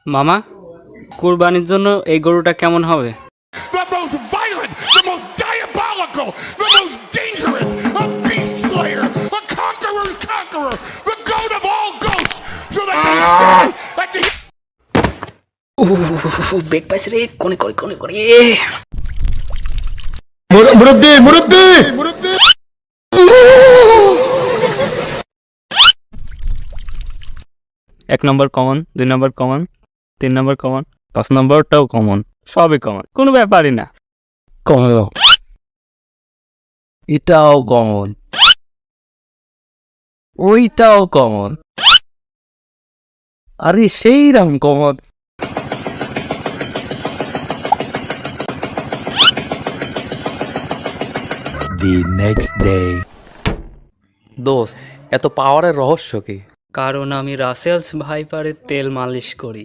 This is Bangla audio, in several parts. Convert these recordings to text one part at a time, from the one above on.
মামা, কুরবানির জন্য এই গরুটা কেমন হবে? The most violent, the most diabolical, the most dangerous, a beast slayer, a conqueror's conqueror, the goat of all goats, so that they say that the বেগ পাইছে রে, কোনে করে কোনে করে। মুরব্বি মুরব্বি এক নম্বর কমন, 2 নম্বর কমন, 3 নম্বর কমন, 5 নম্বরটাও কমন, সবই কমন, কোনো ব্যাপারই না। কমন, এটাও কমন, ওইটাও কমন, আরে সেই রকম কমন। The next day. দোস্ত, এত পাওয়ারের রহস্য কি? কারণ আমি রাসেলস ভাইপারের তেল মালিশ করি।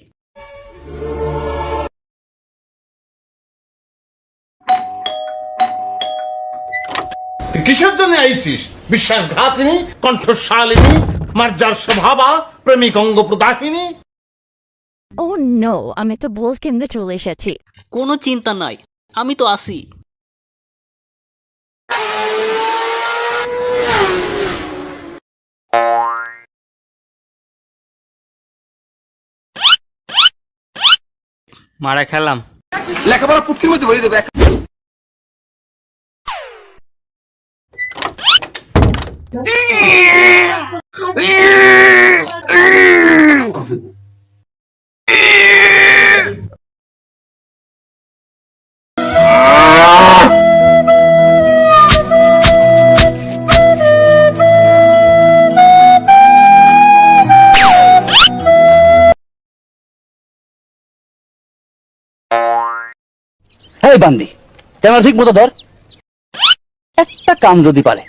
কিসের জন্য আইসিস? বিশ্বাসঘাতিনী, কণ্ঠশালিনী, মার্জার স্বভাবা, প্রেমিক অঙ্গ প্রদাহিনী। ও নো, আমি তো বল কেন্দ্রে চলে এসেছি। কোনো চিন্তা নাই, আমি তো আছি। মারা খেলাম। লেখাপড়া পুটকির মধ্যে ভরে দেবে। এই বান্দি, ক্যামেরা ঠিক মতো ধর। একটা কাম যদি পারে